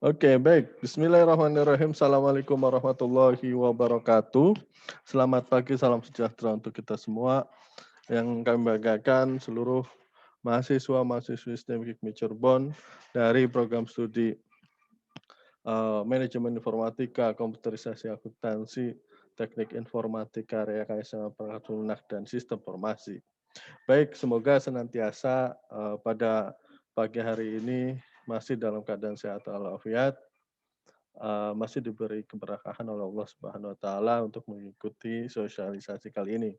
Oke, baik. Bismillahirrahmanirrahim. Assalamualaikum warahmatullahi wabarakatuh. Selamat pagi, salam sejahtera untuk kita semua. Yang kami banggakan seluruh mahasiswa-mahasiswi STEM Hikmi Cirebon dari program studi Manajemen Informatika, Komputerisasi Akuntansi, Teknik Informatika, Rekayasa Perangkat Lunak, dan Sistem Informasi. Baik, semoga senantiasa pada pagi hari ini masih dalam keadaan sehat walafiat, masih diberi keberkahan oleh Allah Subhanahu wa taala untuk mengikuti sosialisasi kali ini.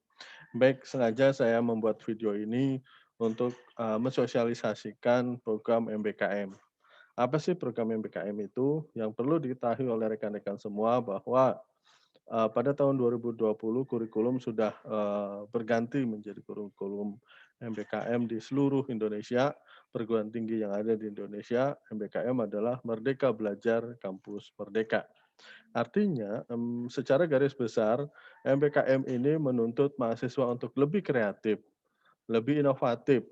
Baik, sengaja saya membuat video ini untuk mensosialisasikan program MBKM. Apa sih program MBKM itu? Yang perlu diketahui oleh rekan-rekan semua bahwa pada tahun 2020 kurikulum sudah berganti menjadi kurikulum MBKM di seluruh Indonesia. Perguruan tinggi yang ada di Indonesia, MBKM adalah Merdeka Belajar Kampus Merdeka. Artinya, secara garis besar, MBKM ini menuntut mahasiswa untuk lebih kreatif, lebih inovatif,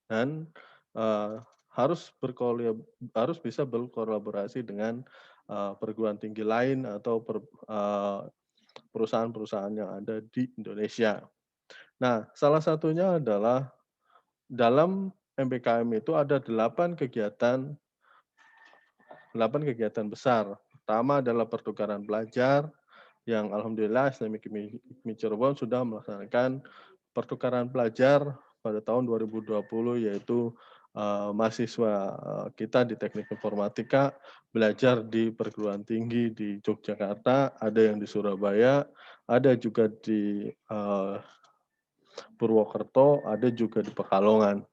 dan harus bisa berkolaborasi dengan perguruan tinggi lain atau perusahaan-perusahaan yang ada di Indonesia. Nah, salah satunya adalah dalam MBKM itu ada 8 kegiatan besar. Pertama adalah pertukaran belajar, yang alhamdulillah STEM Hikmi Cirebon sudah melaksanakan pertukaran pelajar pada tahun 2020, yaitu mahasiswa kita di Teknik Informatika belajar di perguruan tinggi di Yogyakarta, ada yang di Surabaya, ada juga di Purwokerto, ada juga di Pekalongan.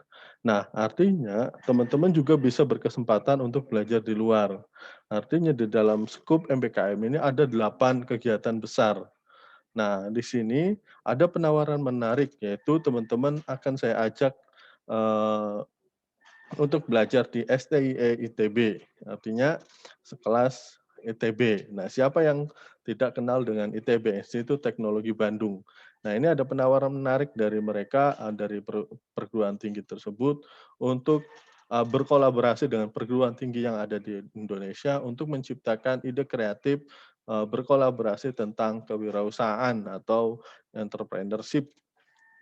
Nah, artinya teman-teman juga bisa berkesempatan untuk belajar di luar. Artinya di dalam skup MBKM ini ada 8 kegiatan besar. Nah, di sini ada penawaran menarik, yaitu teman-teman akan saya ajak eee, untuk belajar di STIE ITB, artinya sekelas ITB. Nah, siapa yang tidak kenal dengan ITB, Institut Teknologi Bandung. Nah, ini ada penawaran menarik dari mereka, dari perguruan tinggi tersebut untuk berkolaborasi dengan perguruan tinggi yang ada di Indonesia untuk menciptakan ide kreatif, berkolaborasi tentang kewirausahaan atau entrepreneurship.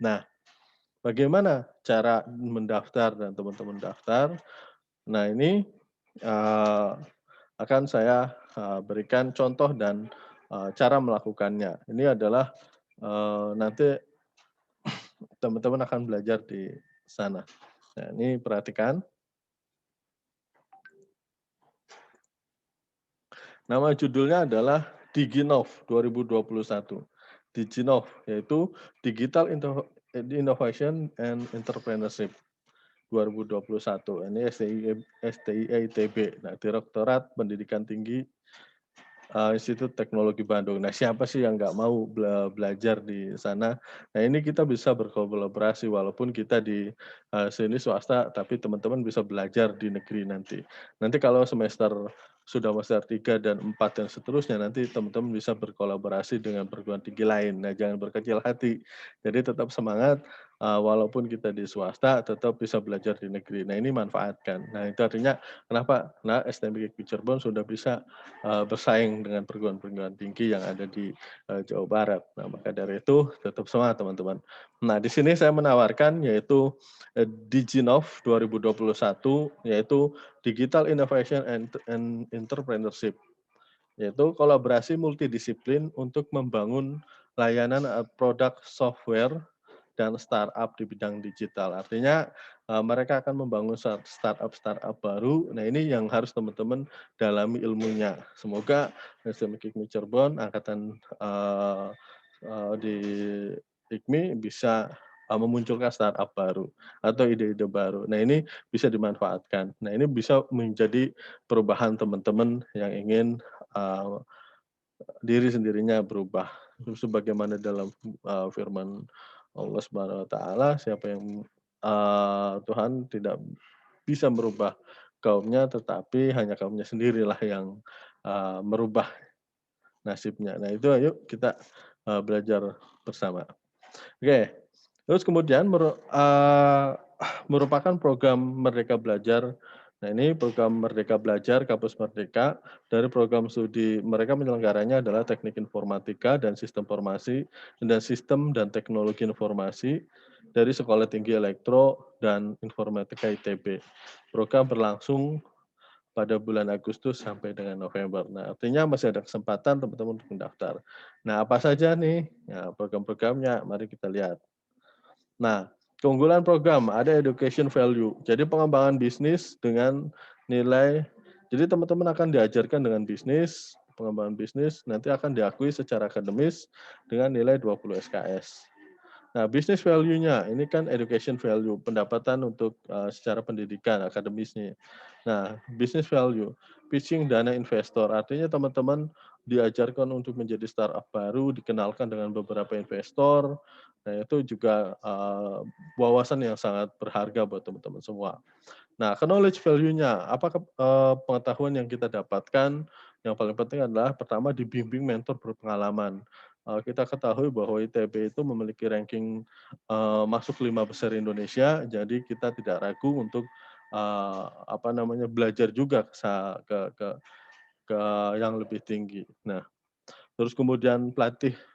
Nah, bagaimana cara mendaftar dan teman-teman daftar? Nah, ini akan saya berikan contoh dan cara melakukannya. Ini adalah nanti teman-teman akan belajar di sana. Nah, ini perhatikan. Nama judulnya adalah Diginov 2021. Diginov yaitu Digital Innovation and Entrepreneurship 2021. Ini STIE ITB. Nah, Direktorat Pendidikan Tinggi Institut Teknologi Bandung. Nah, siapa sih yang nggak mau belajar di sana? Nah, ini kita bisa berkolaborasi walaupun kita di sini swasta, tapi teman-teman bisa belajar di negeri nanti. Nanti kalau sudah semester 3 dan 4 dan seterusnya, nanti teman-teman bisa berkolaborasi dengan perguruan tinggi lain. Nah, jangan berkecil hati. Jadi tetap semangat, walaupun kita di swasta, tetap bisa belajar di negeri. Nah, ini manfaatkan. Nah, itu artinya kenapa? Nah, STM Hikmi Cirebon sudah bisa bersaing dengan perguruan-perguruan tinggi yang ada di Jawa Barat. Nah, maka dari itu tetap semangat teman-teman. Nah, di sini saya menawarkan yaitu Diginov 2021, yaitu Digital Innovation and Entrepreneurship, yaitu kolaborasi multidisiplin untuk membangun layanan produk software dan startup di bidang digital. Artinya mereka akan membangun startup baru. Nah, ini yang harus teman-teman dalami ilmunya. Semoga STM Hikmi Cirebon angkatan di Hikmi bisa memunculkan startup baru atau ide-ide baru. Nah, ini bisa dimanfaatkan. Nah, ini bisa menjadi perubahan teman-teman yang ingin uh, diri sendirinya berubah. Sebagaimana dalam firman Allah Subhanahu wa taala, siapa yang Tuhan tidak bisa merubah kaumnya, tetapi hanya kaumnya sendirilah yang merubah nasibnya. Nah, itu ayo kita belajar bersama. Oke, terus kemudian merupakan program Merdeka Belajar. Nah, ini program Merdeka Belajar Kampus Merdeka. Dari program studi mereka penyelenggaranya adalah Teknik Informatika dan Sistem dan Teknologi Informasi dari Sekolah Tinggi Elektro dan Informatika ITB. Program berlangsung pada bulan Agustus sampai dengan November. Nah, artinya masih ada kesempatan teman-teman untuk mendaftar. Nah, apa saja nih? Nah, program-programnya, mari kita lihat. Nah, keunggulan program ada education value. Jadi pengembangan bisnis dengan nilai, jadi teman-teman akan diajarkan dengan bisnis, pengembangan bisnis nanti akan diakui secara akademis dengan nilai 20 SKS. Nah, business value-nya ini kan education value, pendapatan untuk secara pendidikan akademisnya. Nah, business value, pitching dana investor, artinya teman-teman diajarkan untuk menjadi startup baru, dikenalkan dengan beberapa investor. Nah, itu juga wawasan yang sangat berharga buat teman-teman semua. Nah, knowledge value-nya, apakah pengetahuan yang kita dapatkan, yang paling penting adalah pertama dibimbing mentor berpengalaman. Kita ketahui bahwa ITB itu memiliki ranking masuk 5 besar Indonesia, jadi kita tidak ragu untuk belajar juga ke yang lebih tinggi. Nah, terus kemudian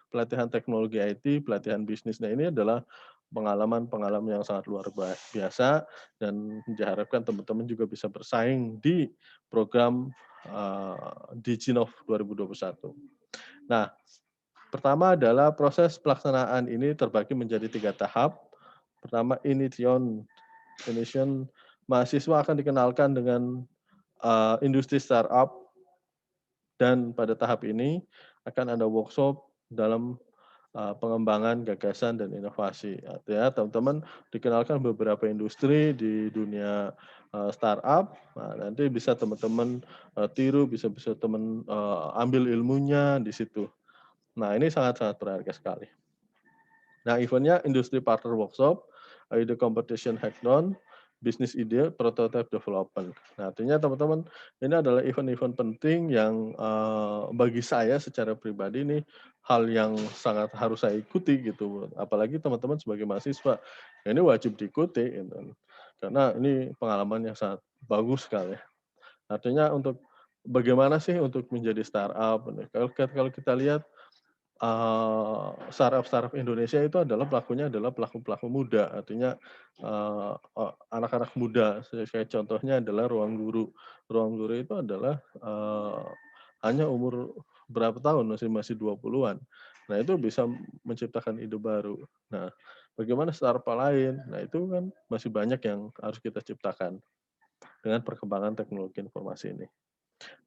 pelatihan teknologi IT, pelatihan bisnis. Nah, ini adalah pengalaman-pengalaman yang sangat luar biasa dan diharapkan teman-teman juga bisa bersaing di program di Jinov 2021. Nah, pertama adalah proses pelaksanaan ini terbagi menjadi 3 tahap. Pertama, initiation mahasiswa akan dikenalkan dengan industri startup dan pada tahap ini akan ada workshop dalam pengembangan gagasan dan inovasi. Artinya teman-teman dikenalkan beberapa industri di dunia startup. Nah, nanti bisa teman-teman tiru, bisa teman ambil ilmunya di situ. Nah, ini sangat-sangat berharga sekali. Nah, eventnya industri partner workshop, ide competition hackathon, bisnis ide, prototype development. Nah, artinya teman-teman ini adalah event-event penting yang bagi saya secara pribadi ini hal yang sangat harus saya ikuti gitu. Apalagi teman-teman sebagai mahasiswa, ya ini wajib diikuti gitu. Karena ini pengalaman yang sangat bagus sekali. Artinya untuk bagaimana sih untuk menjadi startup? Kalau kita lihat startup-startup Indonesia itu adalah pelakunya adalah pelaku-pelaku muda, artinya, anak-anak muda. Kayak contohnya adalah Ruang Guru. Ruang Guru itu adalah, hanya umur berapa tahun, masih 20-an. Nah, itu bisa menciptakan ide baru. Nah, bagaimana startup lain? Nah, itu kan masih banyak yang harus kita ciptakan dengan perkembangan teknologi informasi ini.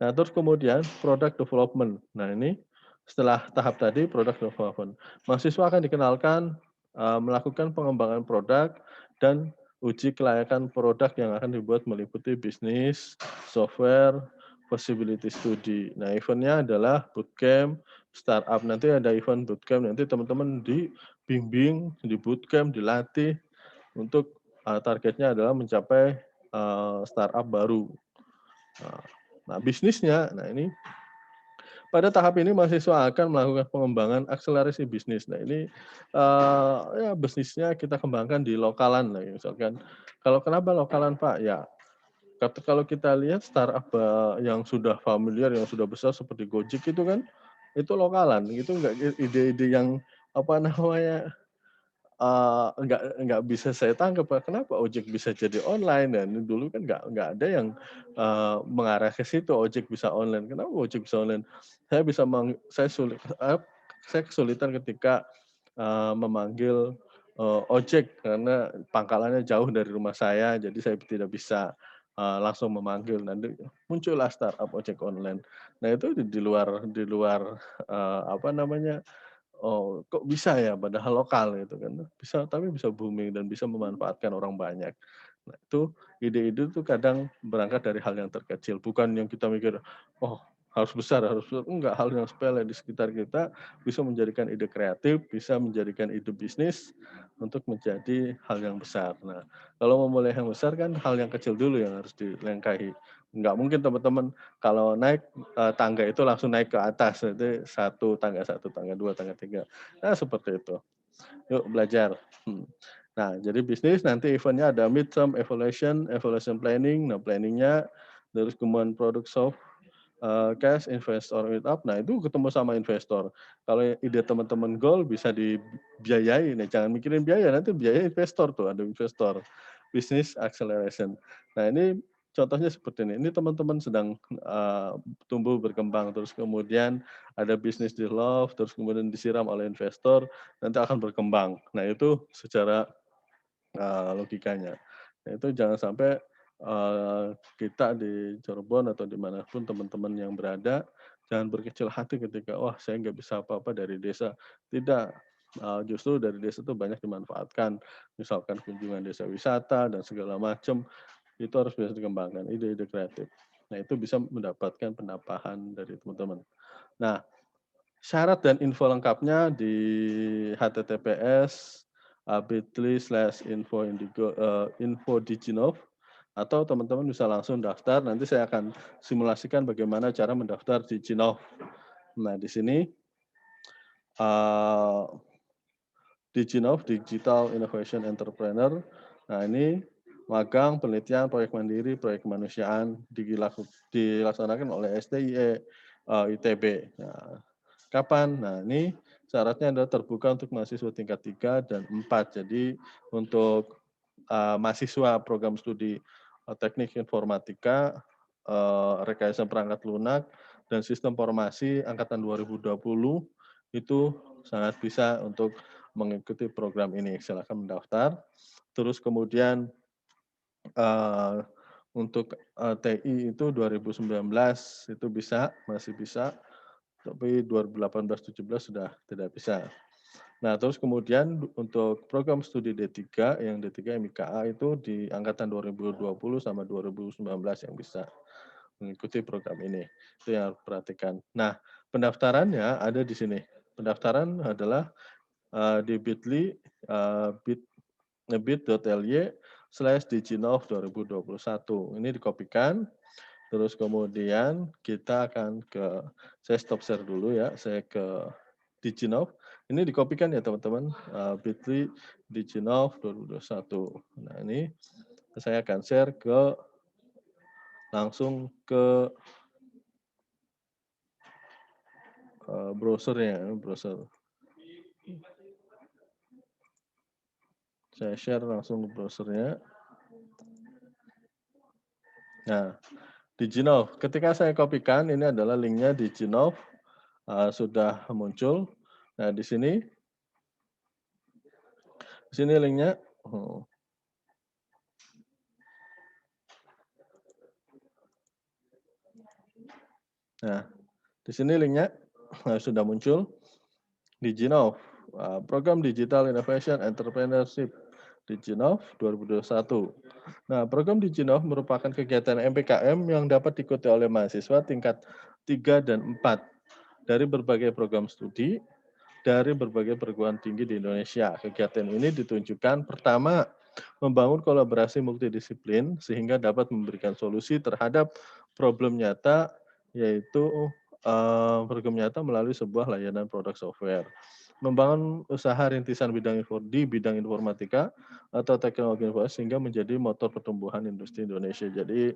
Nah, terus kemudian product development. Nah, ini setelah tahap tadi product development, mahasiswa akan dikenalkan melakukan pengembangan produk dan uji kelayakan produk yang akan dibuat meliputi bisnis, software, feasibility study. Nah, eventnya adalah bootcamp, startup. Nanti ada event bootcamp, nanti teman-teman dibimbing, di bootcamp, dilatih untuk targetnya adalah mencapai startup baru. Nah, bisnisnya, nah ini pada tahap ini mahasiswa akan melakukan pengembangan akselerasi bisnis. Nah, ini ya bisnisnya kita kembangkan di lokalan lah, misalkan. Kalau kenapa lokalan, Pak? Ya, kalau kita lihat startup yang sudah familiar, yang sudah besar seperti Gojek itu kan, itu lokalan, itu enggak ide-ide yang apa namanya nggak bisa saya tangkap, Pak, kenapa ojek bisa jadi online, dan dulu kan nggak ada yang, mengarah ke situ ojek bisa online, kenapa ojek bisa online? Saya bisa saya kesulitan ketika, memanggil, ojek karena pangkalannya jauh dari rumah saya, jadi saya tidak bisa, langsung memanggil, nanti muncullah startup ojek online. Nah, itu di luar, apa namanya, oh, kok bisa ya padahal lokal gitu kan, tapi bisa booming dan bisa memanfaatkan orang banyak. Nah, itu ide-ide tuh kadang berangkat dari hal yang terkecil, bukan yang kita mikir, "Oh, harus besar," enggak, hal yang sepele di sekitar kita bisa menjadikan ide kreatif, bisa menjadikan ide bisnis untuk menjadi hal yang besar. Nah, kalau mau mulai yang besar kan hal yang kecil dulu yang harus dilengkahi. Nggak mungkin teman-teman kalau naik, tangga itu langsung naik ke atas, itu satu, tangga 2, tangga 3. Nah, seperti itu. Yuk belajar. Hmm. Nah, jadi bisnis nanti eventnya ada midterm evaluation, evaluation planning. Nah, planningnya terus kemudian product soft, cash, investor meet up. Nah, itu ketemu sama investor. Kalau ide teman-teman goal bisa dibiayai. Nah, jangan mikirin biaya, nanti biaya investor tuh, ada investor. Business acceleration. Nah, ini contohnya seperti ini. Ini teman-teman sedang tumbuh berkembang, terus kemudian ada bisnis di love, terus kemudian disiram oleh investor, nanti akan berkembang. Nah, itu secara logikanya. Nah, itu jangan sampai kita di Cirebon atau dimanapun teman-teman yang berada, jangan berkecil hati ketika, wah saya nggak bisa apa-apa dari desa. Tidak, justru dari desa itu banyak dimanfaatkan. Misalkan kunjungan desa wisata dan segala macam, itu harus bisa dikembangkan, ide-ide kreatif. Nah, itu bisa mendapatkan penambahan dari teman-teman. Nah, syarat dan info lengkapnya di https bit.ly/info Diginov, atau teman-teman bisa langsung daftar. Nanti saya akan simulasikan bagaimana cara mendaftar di Diginov. Nah, di sini Diginov Digital Innovation Entrepreneur. Nah, ini magang, penelitian, proyek mandiri, proyek kemanusiaan dilaksanakan oleh STIE ITB. Nah, kapan? Nah, ini syaratnya adalah terbuka untuk mahasiswa tingkat 3 dan 4. Jadi untuk mahasiswa program studi teknik informatika, rekayasa perangkat lunak, dan sistem informasi angkatan 2020 itu sangat bisa untuk mengikuti program ini. Silakan mendaftar. Terus kemudian untuk TI itu 2019 itu bisa, masih bisa, tapi 2018-17 sudah tidak bisa. Nah, terus kemudian untuk program studi D3, yang D3 MIKA itu di angkatan 2020 sama 2019 yang bisa mengikuti program ini. Itu yang harus perhatikan. Nah, pendaftarannya ada di sini. Pendaftaran adalah di bit.ly, bit.ly/diginov 2021. Ini dikopikan, terus kemudian kita akan saya stop share dulu ya, saya ke Diginov. Ini dikopikan ya teman-teman, bit.ly Diginov 2021. Nah, ini saya akan share langsung ke browsernya, browser. Saya share langsung ke browsernya. Nah, Diginov. Ketika saya kopikan, ini adalah linknya Diginov, sudah muncul. Nah, di sini linknya. Nah, di sini linknya sudah muncul. Diginov, program Digital Innovation Entrepreneurship Diginov 2021. Nah, program Diginov merupakan kegiatan MPKM yang dapat diikuti oleh mahasiswa tingkat 3 dan 4 dari berbagai program studi dari berbagai perguruan tinggi di Indonesia. Kegiatan ini ditunjukkan pertama, membangun kolaborasi multidisiplin sehingga dapat memberikan solusi terhadap problem nyata, yaitu program nyata melalui sebuah layanan produk software. Membangun usaha rintisan di bidang informatika atau teknologi informasi sehingga menjadi motor pertumbuhan industri Indonesia. Jadi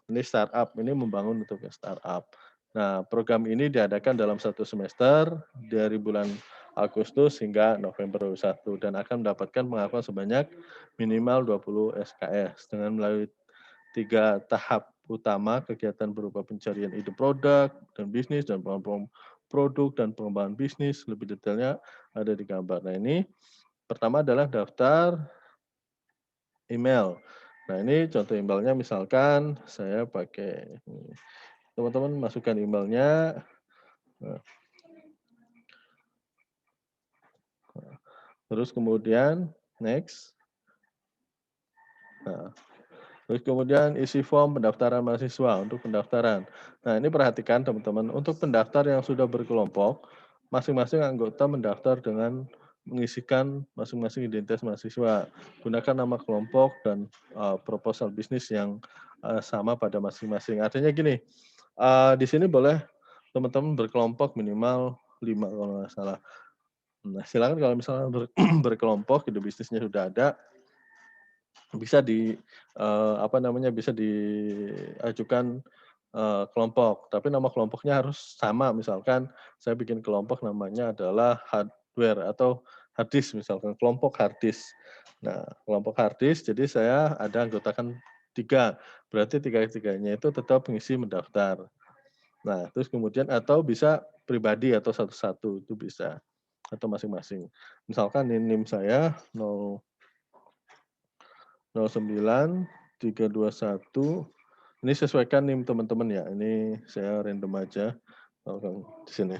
ini startup, ini membangun untuk startup. Nah, program ini diadakan dalam 1 semester dari bulan Agustus hingga November 2021 dan akan mendapatkan pengakuan sebanyak minimal 20 SKS dengan melalui 3 tahap utama, kegiatan berupa pencarian ide produk dan bisnis dan pengembangan produk dan pengembangan bisnis. Lebih detailnya ada di gambar. Nah, ini pertama adalah daftar email. Nah, ini contoh emailnya, misalkan saya pakai, teman-teman masukkan emailnya. Nah, terus kemudian next. Nah, terus kemudian isi form pendaftaran mahasiswa untuk pendaftaran. Nah, ini perhatikan teman-teman, untuk pendaftar yang sudah berkelompok, masing-masing anggota mendaftar dengan mengisikan masing-masing identitas mahasiswa. Gunakan nama kelompok dan proposal bisnis yang sama pada masing-masing. Artinya gini, di sini boleh teman-teman berkelompok minimal 5 kalau nggak salah. Nah, silakan kalau misalnya berkelompok, ide bisnisnya sudah ada, bisa apa namanya, bisa diajukan, kelompok, tapi nama kelompoknya harus sama. Misalkan saya bikin kelompok namanya adalah hardware atau hard disk misalkan, kelompok hard disk. Nah, kelompok hard disk, jadi saya ada anggotakan 3, berarti tiga-tiganya itu tetap mengisi mendaftar. Nah, terus kemudian atau bisa pribadi atau satu-satu, itu bisa, atau masing-masing. Misalkan NIM saya 09-321. Ini sesuaikan NIM teman-teman ya, ini saya random aja, di sini.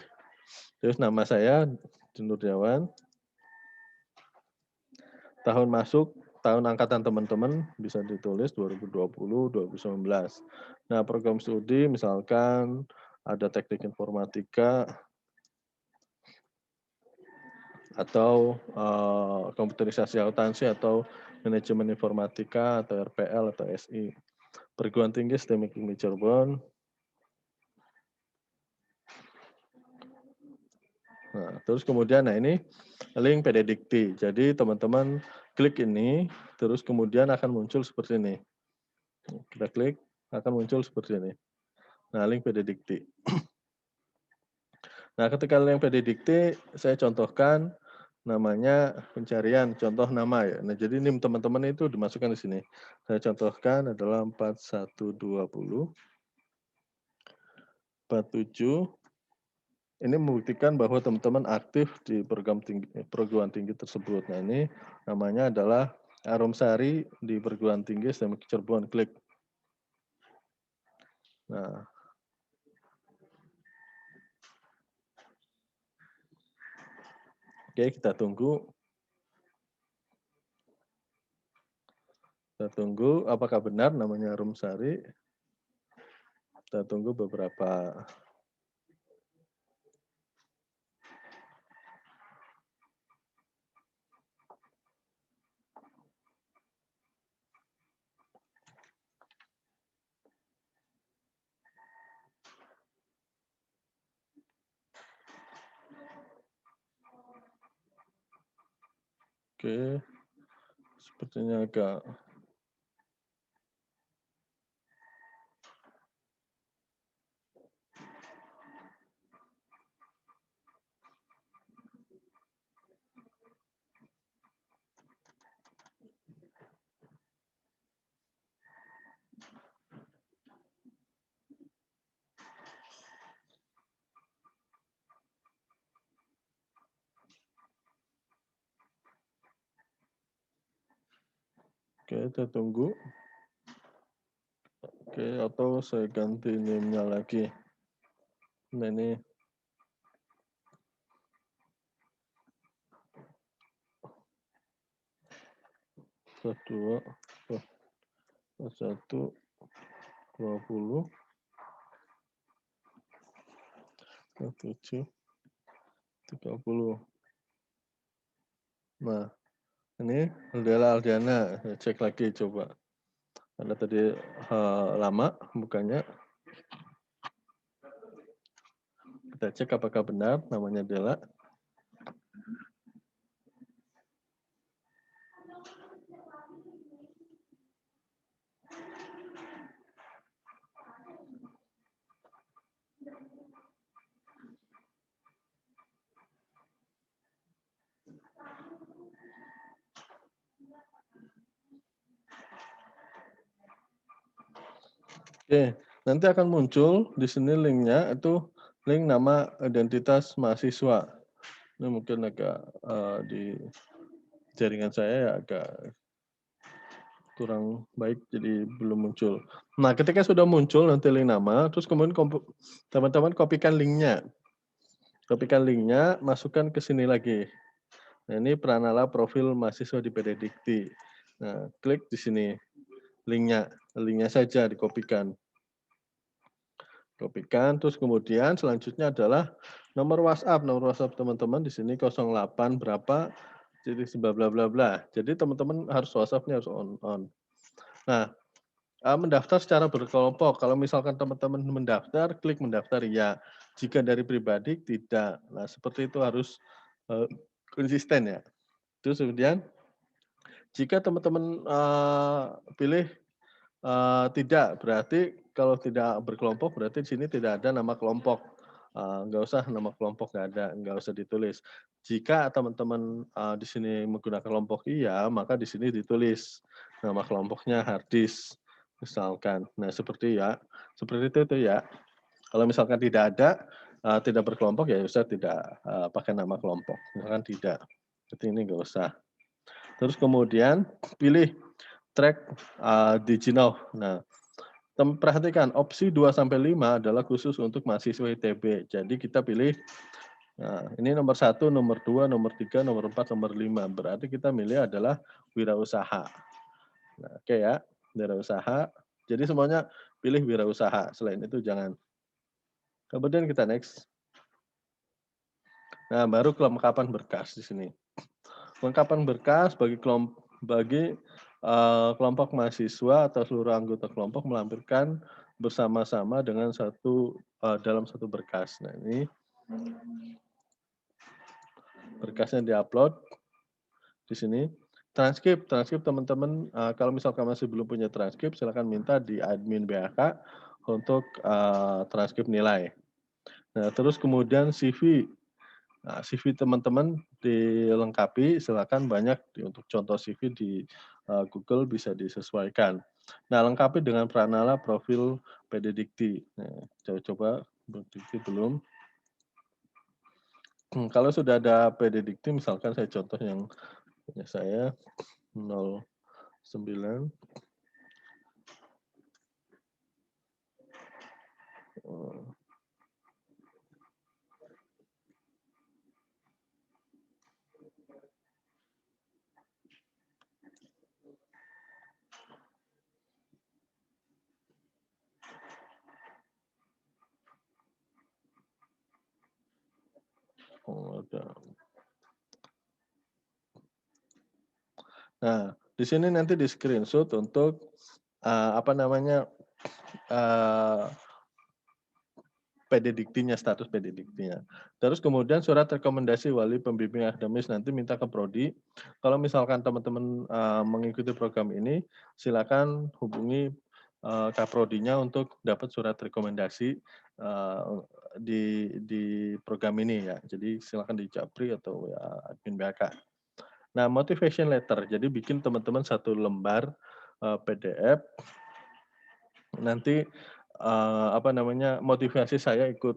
Terus nama saya Nurjawan, tahun masuk, tahun angkatan teman-teman bisa ditulis 2020, 2019. Nah, program studi misalkan ada teknik informatika atau, komputerisasi akuntansi atau manajemen informatika atau RPL atau SI. Perguruan tinggi STEM IKIP Cirebon. Nah, terus kemudian, nah ini link PDDikti. Jadi teman-teman klik ini, terus kemudian akan muncul seperti ini. Kita klik, akan muncul seperti ini. Nah, link PDDikti. Nah, ketika link PDDikti, saya contohkan namanya pencarian, contoh nama ya. Nah, jadi NIM teman-teman itu dimasukkan di sini. Saya contohkan adalah 4120 47. Ini membuktikan bahwa teman-teman aktif di perguruan tinggi tersebut. Nah, ini namanya adalah Arumsari di perguruan tinggi STM Cirebon. Klik. Nah, oke, kita tunggu. Kita tunggu apakah benar namanya Arumsari. Kita tunggu beberapa. Oke, sepertinya agak. Oke, kita tunggu. Oke, atau saya ganti name-nya lagi. Nah, ini kedua, 1, 20, 7, 30. Nah, ini Dela Aldiana. Cek lagi coba. Karena tadi lama bukanya. Kita cek apakah benar namanya Dela. Oke, nanti akan muncul di sini linknya, itu link nama identitas mahasiswa. Ini mungkin agak di jaringan saya ya agak kurang baik, jadi belum muncul. Nah, ketika sudah muncul nanti link nama, terus kemudian teman-teman kopikan linknya. Kopikan linknya, masukkan ke sini lagi. Nah, ini Pranala profil mahasiswa di PDDikti. Nah, klik di sini linknya saja dikopikan. Kopikan, terus kemudian selanjutnya adalah nomor WhatsApp teman-teman di sini 08 berapa, jadi bla bla bla bla. Jadi teman-teman harus WhatsApp-nya harus on. Nah, mendaftar secara berkelompok. Kalau misalkan teman-teman mendaftar, klik mendaftar ya. Jika dari pribadi tidak. Nah, seperti itu harus konsisten ya. Terus kemudian jika teman-teman, pilih, tidak, berarti kalau tidak berkelompok berarti di sini tidak ada nama kelompok, nggak usah nama kelompok nggak ada, nggak usah ditulis. Jika teman-teman, di sini menggunakan kelompok iya, maka di sini ditulis nama kelompoknya hard disk, misalkan. Nah seperti itu ya. Kalau misalkan tidak ada, tidak berkelompok ya usah tidak, pakai nama kelompok, misalkan tidak, berarti ini nggak usah. Terus kemudian pilih track, Diginov. Nah, perhatikan opsi 2 sampai 5 adalah khusus untuk mahasiswa ITB. Jadi kita pilih, nah ini nomor 1, nomor 2, nomor 3, nomor 4, nomor 5. Berarti kita milih adalah wirausaha. Nah, oke ya, wirausaha. Jadi semuanya pilih wirausaha, selain itu jangan. Kemudian kita next. Nah, baru kelengkapan berkas di sini. Kelengkapan berkas bagi kelompok mahasiswa atau seluruh anggota kelompok melampirkan bersama-sama dengan dalam satu berkas. Nah, ini berkasnya diupload di sini. Transkrip teman-teman, kalau misalkan masih belum punya transkrip, silakan minta di admin BHK untuk transkrip nilai. Nah, terus kemudian CV. Nah, CV teman-teman dilengkapi, silakan banyak untuk contoh CV di Google bisa disesuaikan. Nah, lengkapi dengan pranala profil PDDikti. Nah, coba PDDikti belum. Kalau sudah ada PDDikti, misalkan saya contoh yang punya saya 09. Oh, ada. Nah, di sini nanti di screenshot untuk apa namanya PDDiktinya, status PDDiktinya. Terus kemudian surat rekomendasi wali pembimbing akademis nanti minta ke prodi. Kalau misalkan teman-teman mengikuti program ini, silakan hubungi kaprodinya untuk dapat surat rekomendasi di program ini ya. Jadi silakan di Japri atau ya admin BHK. Nah, motivation letter. Jadi bikin teman-teman satu lembar PDF. Nanti apa namanya, motivasi saya ikut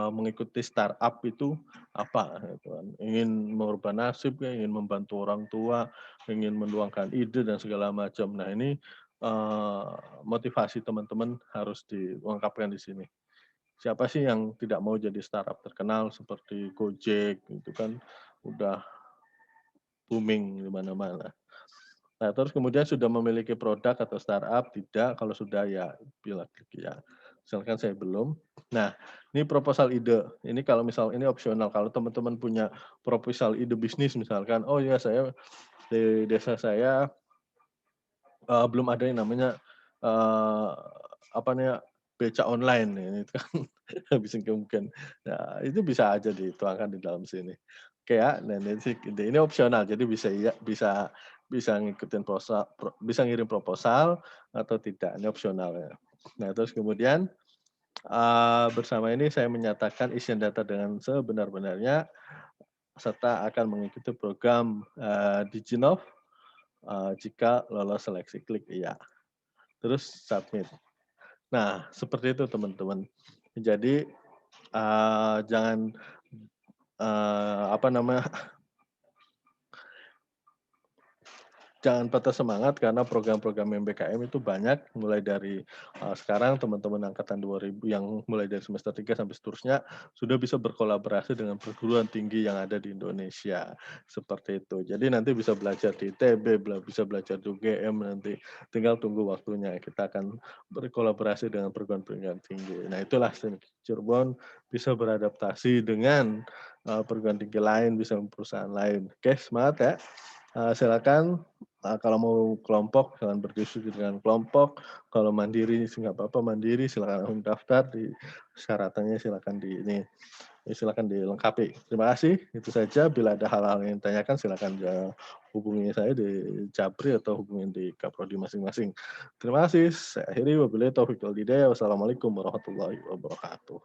mengikuti startup itu apa gitu kan. Ingin merubah nasib ya, ingin membantu orang tua, ingin menuangkan ide dan segala macam. Nah, ini motivasi teman-teman harus diungkapkan di sini. Siapa sih yang tidak mau jadi startup terkenal seperti Gojek gitu kan, udah booming di mana-mana. Nah, terus kemudian sudah memiliki produk atau startup? Tidak, kalau sudah ya pilih ya. Misalkan saya belum. Nah, ini proposal ide. Ini kalau misal ini opsional. Kalau teman-teman punya proposal ide bisnis misalkan, oh ya saya di desa saya belum ada yang namanya apa namanya beca online ini kan bisa mungkin. Nah, itu bisa aja dituangkan di dalam sini. Oke ya, nah ini opsional jadi bisa iya bisa ngikutin bisa ngirim proposal atau tidak, ini opsional ya. Nah, terus kemudian bersama ini saya menyatakan isian data dengan sebenar-benarnya serta akan mengikuti program Diginov jika lolos seleksi, klik iya. Terus submit. Nah, seperti itu teman-teman. Jadi jangan apa namanya, jangan patah semangat karena program-program MBKM itu banyak, mulai dari sekarang teman-teman angkatan 2000 yang mulai dari semester 3 sampai seterusnya sudah bisa berkolaborasi dengan perguruan tinggi yang ada di Indonesia. Seperti itu. Jadi nanti bisa belajar di ITB, bisa belajar di UGM nanti. Tinggal tunggu waktunya. Kita akan berkolaborasi dengan perguruan-perguruan tinggi. Nah, itulah Cirebon bisa beradaptasi dengan perguruan tinggi lain, bisa perusahaan lain. Oke, semangat ya. Silakan kalau mau kelompok jangan berdiskusi dengan kelompok, kalau mandiri nggak apa-apa mandiri, silakan langsung daftar, di syaratannya silakan di ini. silakan dilengkapi. Terima kasih, itu saja. Bila ada hal-hal yang ditanyakan, silakan hubungi saya di Japri atau hubungi di Kaprodi masing-masing. Terima kasih. Saya akhiri. Wabillahi taufiq wal hidayah. Wassalamualaikum warahmatullahi wabarakatuh.